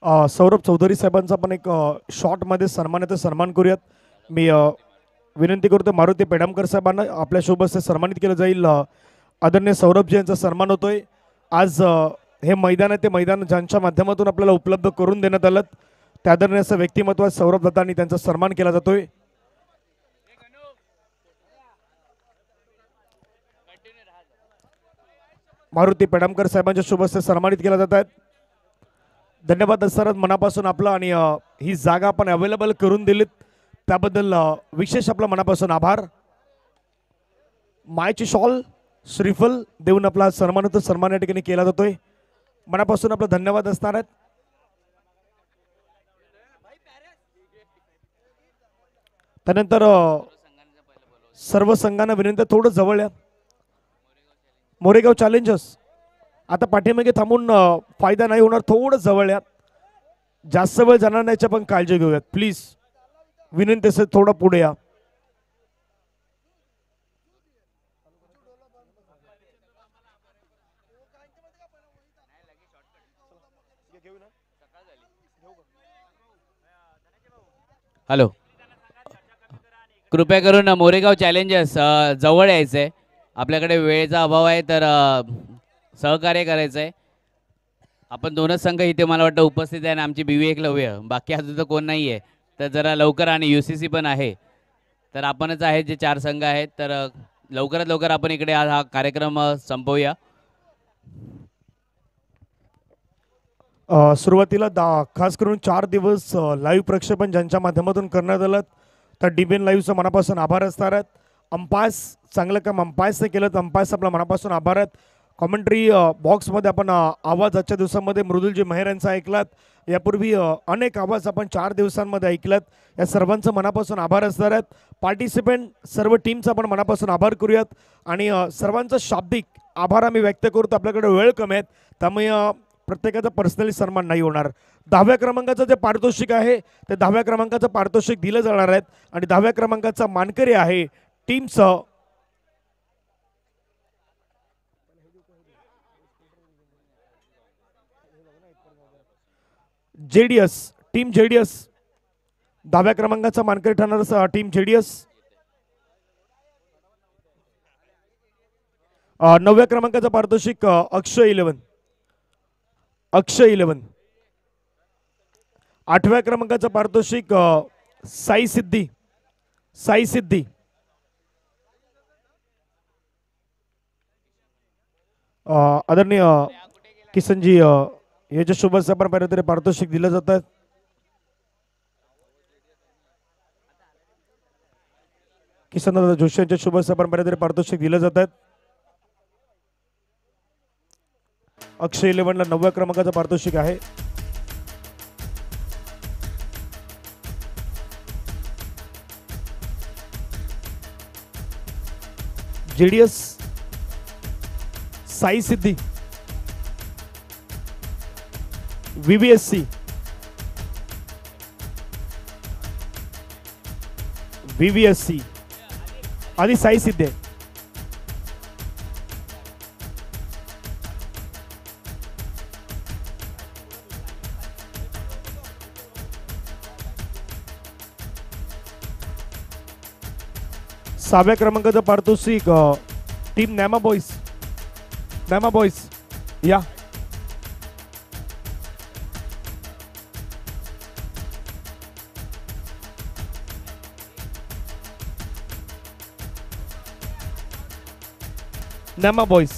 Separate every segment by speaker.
Speaker 1: सौरभ चौधरी साहेबांचा पण एक शॉर्टमध्ये सन्मानाचा सन्मान करूयात. मी विनंती करतो मारुती पेडामकर साहेबांना आपल्या शुभ हस्ते सन्मानित केलं जाईल. आदरणीय सौरभजी यांचा सन्मान होतोय. आज हे मैदान आहे ते मैदान ज्यांच्या माध्यमातून आपल्याला उपलब्ध करून देण्यात आलं त्या आदरणीय असं व्यक्तिमत्व सौरभ दादांनी त्यांचा सन्मान केला जातोय. मारुती पेडामकर साहेबांच्या शुभ हस्ते सन्मानित केला जात आहेत. धन्यवाद सर मनापासून आपलं आणि ही जागा आपण अवेलेबल करून दिलीत त्याबद्दल विशेष आपलं मनापासून आभार. मायची शॉल श्रीफल देऊन आपला सन्मान होतो सन्मान या ठिकाणी केला जातोय. मनापासून आपलं धन्यवाद असणार आहेत. त्यानंतर सर्व संघांना विनंती थोडं जवळ या. मोरेगाव चॅलेंजर्स आता पाठीमागे थांबून फायदा नाही होणार. थोडं जवळ या. जास्त वेळ जाणार नाही पण काळजी घेऊयात प्लीज. विनंती असेल थोडं पुढे या.
Speaker 2: हॅलो, कृपया करून मोरेगाव चॅलेंजर्स जवळ यायचं आहे. आपल्याकडे वेळेचा अभाव आहे तर सहकार्य करायचं आहे. आपण दोनच संघ इथे मला वाटतं उपस्थित आहे आणि आमची BV एकलव्य बाकी अजून तर कोण नाही आहे. तर जरा लवकर आणि UCC पण आहे तर आपणच आहेत जे 4 संघ आहेत. तर लवकरात लवकर आपण इकडे हा कार्यक्रम संपवूया.
Speaker 1: सुरुवातीला खास करून 4 दिवस लाईव्ह प्रक्षेपण ज्यांच्या माध्यमातून करण्यात आलं तर DBN लाईव्हचं मनापासून आभार असणार आहेत. अंपायर्स चांगलं काम अंपायर्सने केलं तर अंपायर्स आपला मनापासून आभार आहेत. कॉमेंट्री बॉक्समध्ये आपण आवाज आजच्या दिवसामध्ये मृदुलजी मेहर यांचा ऐकलात. यापूर्वी अनेक आवाज आपण 4 दिवसांमध्ये ऐकलात. या सर्वांचं मनापासून आभार असणार आहेत. पार्टिसिपेंट सर्व टीमचा आपण मनापासून आभार करूयात आणि सर्वांचा शाब्दिक आभार आम्ही व्यक्त करतो. आपल्याकडे वेळ कमी आहेत त्यामुळे प्रत्येकाचा पर्सनली सन्मान नाही होणार. 10व्या क्रमांकाचं जे पारितोषिक आहे ते 10व्या क्रमांकाचं पारितोषिक दिलं जाणार आहेत आणि 10व्या क्रमांकाचा मानकरी आहे टीमचं JDS टीम JDS. 10व्या क्रमांकाचा मानकरी ठरणार टीम JDS. 9व्या क्रमांकाचा पारितोषिक अक्षय 11. 8व्या क्रमांकाचा पारितोषिक साई सिद्धी. आदरणीय किसनजी याच्या शुभ सभा तरी पारितोषिक दिलं जात आहे. किसन जोशी यांच्या शुभ सभा तरी पारितोषिक दिलं जात आहेत. अक्षय 11 ला 9व्या क्रमांकाचं पारितोषिक आहे. JDS साई सिद्धी. VVSC आधी साई सिद्धे. सहाव्या क्रमांकाचं पारितोषिक टीम नॅमा बॉईज या. नॅमा बॉईज.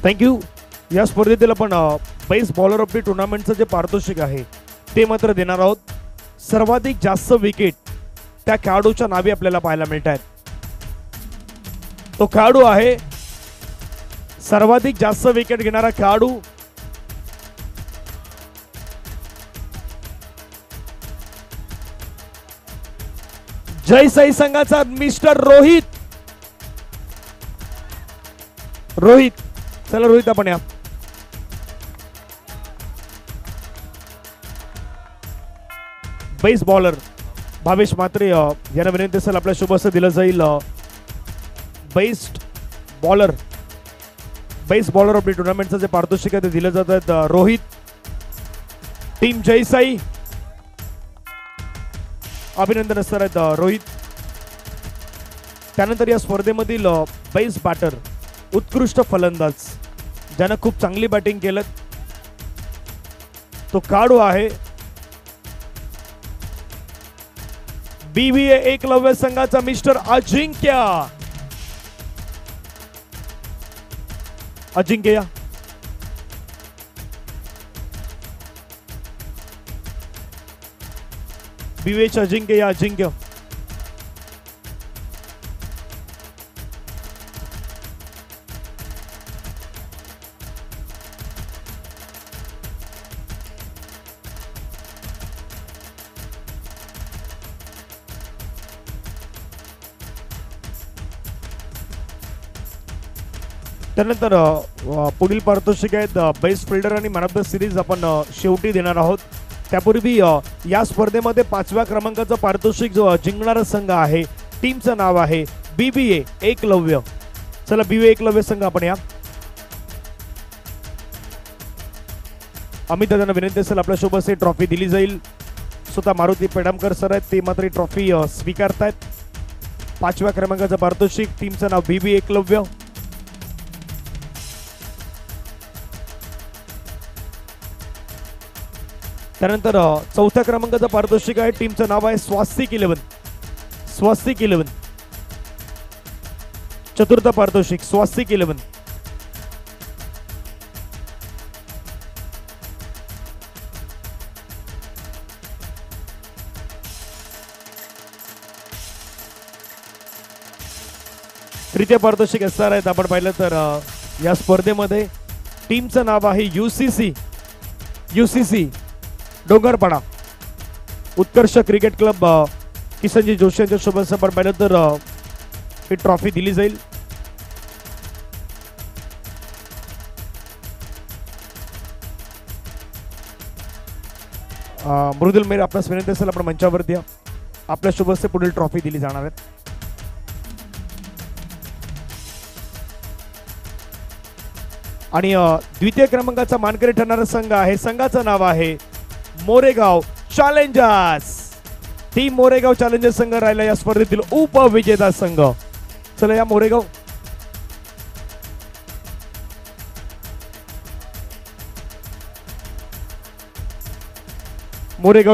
Speaker 1: थँक्यू. या स्पर्धेतील आपण बेस्ट बॉलर ऑफ द टुर्नामेंटचं जे पारितोषिक आहे ते मात्र देणार आहोत. सर्वाधिक जास्त विकेट त्या खेळाडूच्या नावे आपल्याला पाहायला मिळत आहेत. तो खेळाडू आहे सर्वाधिक जास्त विकेट घेणारा खेळाडू जय साई संघाचा मिस्टर रोहित. चला रोहित आपण या. बेस बॉलर भावेश म्हात्रे यांना विनंती असेल आपल्या शुभ हस्ते दिलं जाईल बेस्ट बॉलर ऑफ द टुर्नामेंटचं जे पारितोषिक आहे ते दिलं जात आहेत रोहित टीम जयसाई. अभिनंदन असणार आहेत रोहित. त्यानंतर या स्पर्धेमधील बेस्ट बॅटर उत्कृष्ट फलंदाज ज्यानं खूप चांगली बॅटिंग केलं तो काढू आहे BBA एकलव्य संघाचा मिस्टर अजिंक्य. अजिंक्य BBA अजिंक्य या अजिंक्य. त्यानंतर पुढील पारितोषिक आहेत बेस्ट फिल्डर आणि मॅन ऑफ द सिरीज आपण शेवटी देणार आहोत. त्यापूर्वी या स्पर्धेमध्ये 5व्या क्रमांकाचं पारितोषिक जो जिंकणारा संघ आहे टीमचं नाव आहे BBA एकलव्य. चला BBA एकलव्य संघ आपण या. अमित दादांना विनंती असेल आपल्या शुभ हस्ते ट्रॉफी दिली जाईल. स्वतः मारुती पेडामकर सर आहेत ते मात्र ट्रॉफी स्वीकारतायत. 5व्या क्रमांकाचं पारितोषिक टीमचं नाव BBA एकलव्य. त्यानंतर 4थ्या क्रमांकाचं पारितोषिक आहे टीमचं नाव आहे स्वास्तिक 11. 4थ पारितोषिक स्वास्तिक 11. तृतीय पारितोषिक असणार आहेत आपण पाहिलं तर या स्पर्धेमध्ये टीमचं नाव आहे UCC डोंगरपाडा. उत्कर्ष क्रिकेट क्लब किसनजी जोशी यांच्या सोबत आपण पाहिलं तर ही ट्रॉफी दिली जाईल. मृदुल मेर आपल्यास विनंती असेल आपण मंचावरती या. आपल्या शुभ हस्ते पुढील ट्रॉफी दिली जाणार आहे. आणि द्वितीय क्रमांकाचा मानकरी ठरणारा संघ आहे संघाचं नाव आहे Moregaon challengers. Team Moregaon challengers संघ राहिला या स्पर्धेतील उपविजेता संघ. चला या मोरेगाव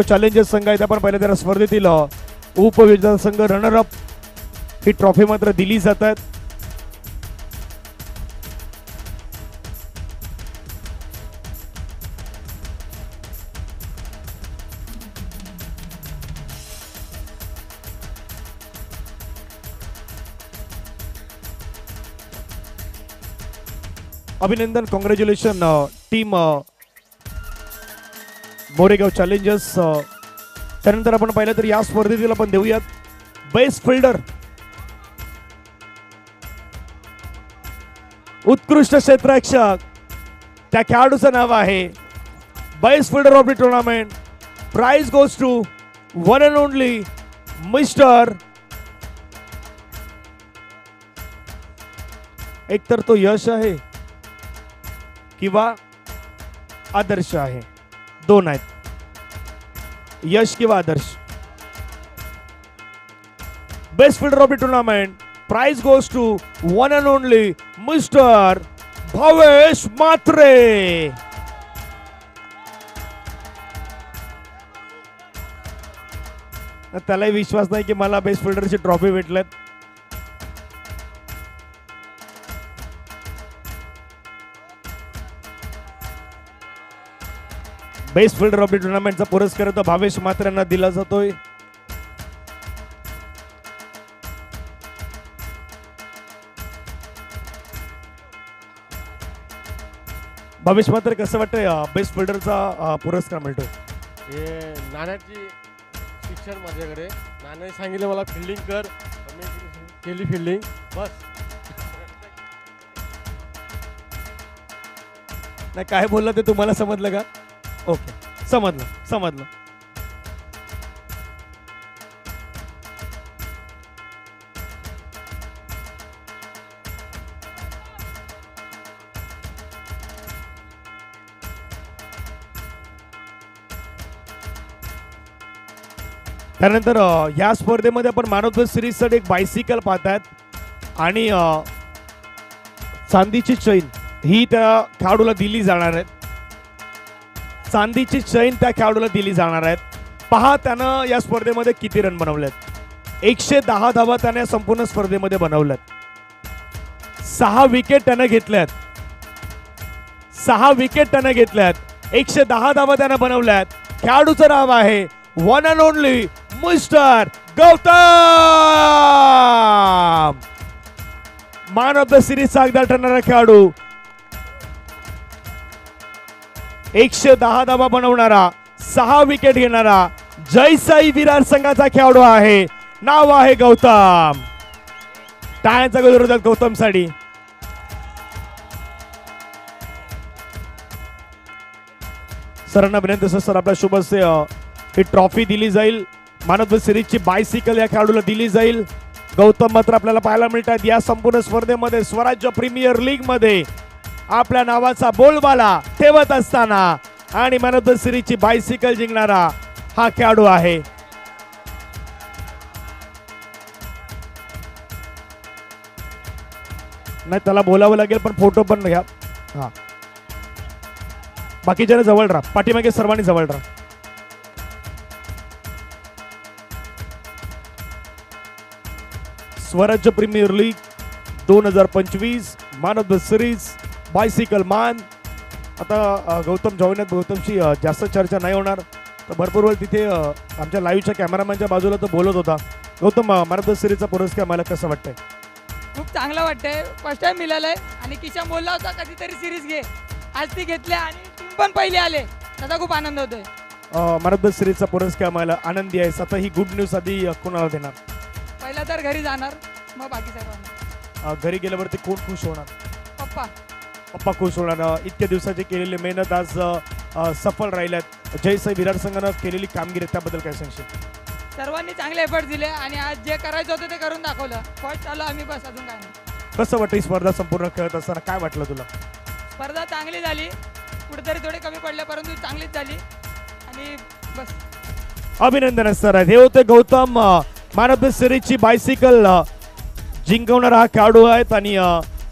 Speaker 1: चॅलेंजर्स संघ आहे. आपण पाहिलं त्या स्पर्धेतील उपविजेता संघ रनरअप ही ट्रॉफी मात्र दिली जातात. अभिनंदन कॉंग्रॅच्युलेशन टीम मोरेगाव चॅलेंजर्स. त्यानंतर आपण पाहिलं तर या स्पर्धेतील आपण देऊयात बेस्ट फिल्डर उत्कृष्ट क्षेत्ररक्षक. त्या खेळाडूचं नाव आहे best fielder of the tournament. Prize goes to one and only mister एकतर तो यश आहे किंवा आदर्श आहे. दोन आहेत यश किंवा Adarsh. Best fielder of the tournament prize goes to one and only mister Bhavesh Mhatre. त्यालाही विश्वास नाही की मला बेस्ट फिल्डरची ट्रॉफी भेटल्यात. बेस्ट फिल्डर ऑफ द टुर्नामेंटचा पुरस्कार तो भावेश म्हात्रे यांना दिला जातोय. भावेश म्हात्रे कसं वाटतंय बेस्ट फिल्डरचा पुरस्कार मिळतोय?
Speaker 3: हे नाण्याची शिक्षण माझ्याकडे. नाण्याने सांगितलं मला फिल्डिंग कर, मी केली फिल्डिंग बस.
Speaker 1: नाही काय बोललं ते तुम्हाला समजलं का? ओके, समजलं समजलं. त्यानंतर या स्पर्धेमध्ये आपण मॅन ऑफ द सिरीजसाठी एक बायसिकल पाहतात आणि चांदीची चैन ही त्या खेळाडूला दिली जाणार आहे. चांदीची चैन त्या खेळाडूला दिली जाणार आहेत. पहा त्यानं या स्पर्धेमध्ये किती रन बनवलेत. 110 धावा त्याने संपूर्ण स्पर्धेमध्ये बनवल्यात. 6 विकेट त्यानं घेतल्यात. 6 विकेट त्यानं घेतल्यात. 110 धावा त्यानं बनवल्यात. खेळाडूचं नाव आहे one and only mister Gautam. Man of the सिरीजचा अगदा ठरणारा खेळाडू, 110 धावा बनवणारा, 6 विकेट घेणारा जय साई विरार संघाचा खेळाडू आहे. नाव आहे गौतम. टाळ्यांचा गजर होतात गौतमसाठी. सरांना विनंती असेल सर आपल्या शुभ हस्ते ही ट्रॉफी दिली जाईल. मॅन ऑफ द सिरीजची बायसिकल या खेळाडूला दिली जाईल. गौतम मात्र आपल्याला पाहायला मिळतात या संपूर्ण स्पर्धेमध्ये स्वराज्य प्रीमियर लीग मध्ये आपल्या नावाचा बोलबाला ठेवत असताना आणि मॅन ऑफ द सिरीजची बायसिकल जिंकणारा हा खेळाडू आहे. नाही त्याला बोलावं लागेल पण फोटो पण घ्या. हा बाकीच्या जवळ राहा, पाठीमागे सर्वांनी जवळ राहा. Swarajya premier league 2025 man of the series bicycle man. आता गौतम जॉईन, गौतमशी जास्त चर्चा नाही होणार. तर भरपूर वेळ तिथे आमच्या लाईव्हच्या कॅमेरामॅनच्या बाजूला तो बोलत होता. गौतम, मॅन ऑफ द सिरीजचा पुरस्कार मला कसं वाटतंय?
Speaker 4: खूप चांगलं वाटतंय. फर्स्ट टाइम मिळालंय आणि किशा बोलला होता कधीतरी सिरीज घे, आज ती घेतली आणि तुम्ही पण पहिले आले, त्याचा खूप आनंद होतोय.
Speaker 1: मॅन ऑफ द सिरीजचा पुरस्कार मला आनंदी आहे. आता ही गुड न्यूज आधी कोणाला देणार?
Speaker 4: पहिला तर घरी जाणार, मग बाकी सर्वांना.
Speaker 1: घरी गेल्यावरती कोण खुश होणार?
Speaker 4: पप्पा.
Speaker 1: पप्पा खुश होणार. इतक्या दिवसाची केलेली मेहनत आज सफल राहिल्यात. जय साई विरार संघानं केलेली कामगिरी त्याबद्दल काय सांगशील?
Speaker 4: सर्वांनी चांगले एफर्ट दिले आणि आज जे करायचं होतं ते करून दाखवलं. फर्स्ट आलो आम्ही, बस अजून काय नाही.
Speaker 1: कसं वाटतं ही स्पर्धा संपूर्ण खेळत असताना? काय वाटलं तुला?
Speaker 4: स्पर्धा चांगली झाली, कुठेतरी थोडे कमी पडले परंतु चांगलीच झाली आणि बस.
Speaker 1: अभिनंदन सर. हे होते गौतम, मॅन ऑफ द सिरीजची बायसिकल जिंकवणारा हा खेळाडू आहेत आणि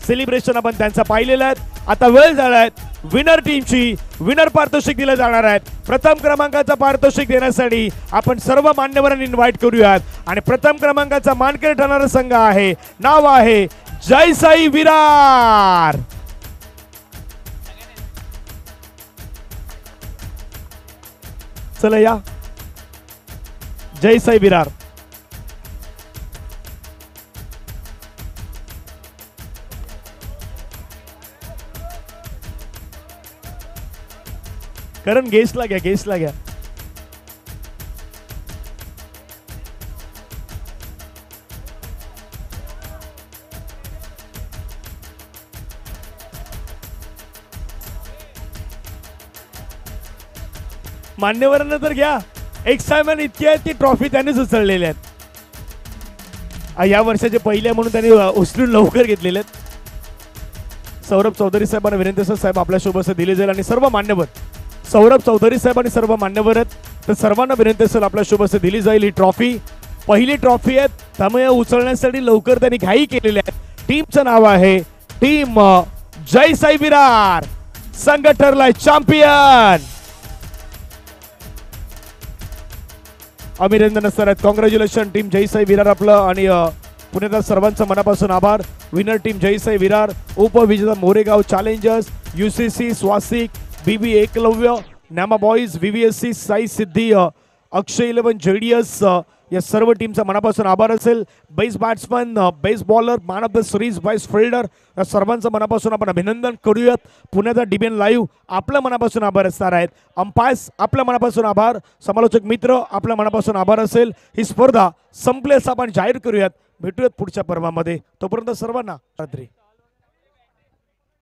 Speaker 1: सेलिब्रेशन आपण त्यांचा पाहिलेलं आहे. आता वेळ झाला आहे विनर टीमची विनर पारितोषिक दिले जाणार आहेत. प्रथम क्रमांकाचा पारितोषिक देण्यासाठी आपण सर्व मान्यवरांनी इन्व्हाइट करूयात आणि प्रथम क्रमांकाचा मानकरी ठरणारा संघ आहे, नाव आहे जय साई विरार. चला या जय साई विरार. करण गेस्टला घ्या, गेस्टला घ्या. मान्यवरांना तर घ्या. एक्साइटमेंट इतकी आहे ती ट्रॉफी त्यांनीच उचललेली आहेत. या वर्षाचे पहिले म्हणून त्यांनी उचलून लवकर घेतलेले आहेत. सौरभ चौधरी साहेबांना विनंती साहेब आपल्या शुभेच्छा दिली जाईल आणि सर्व मान्यवर सौरभ चौधरी साहेब आणि सर्व मान्यवर आहेत तर सर्वांना विनंती असेल आपल्या शुभेच्छा दिली जाईल. ही ट्रॉफी पहिली ट्रॉफी आहे त्यामुळे उचलण्यासाठी लवकर त्यांनी घाई केलेली आहे. टीमचं नाव आहे टीम जय साई विरार. संघ ठरलाय चॅम्पियन. अभिनंदन असतात. कॉंग्रॅच्युलेशन टीम जय साई विरार आपलं आणि पुण्यातील सर्वांचं मनापासून आभार. विनर टीम जय साई विरार, उपविजेता Moregaon challengers, UCC स्वासिक, BB Eklavya, नामा बॉईज, VVSC साई सिद्धी, अक्षय 11 JDS या सर्व टीमचा मनापासून आभार असेल. Best batsman, best bowler, man of the series, best fielder या सर्वांचं मनापासून आपण अभिनंदन करूयात. पुण्याचा DBN लाईव्ह आपल्या मनापासून आभार असणार आहेत. अंपायर्स आपल्या मनापासून आभार. समालोचक मित्र आपल्या मनापासून आभार असेल. ही स्पर्धा संपली असं आपण जाहीर करूयात. भेटूयात पुढच्या पर्वामध्ये. तोपर्यंत सर्वांना रात्री.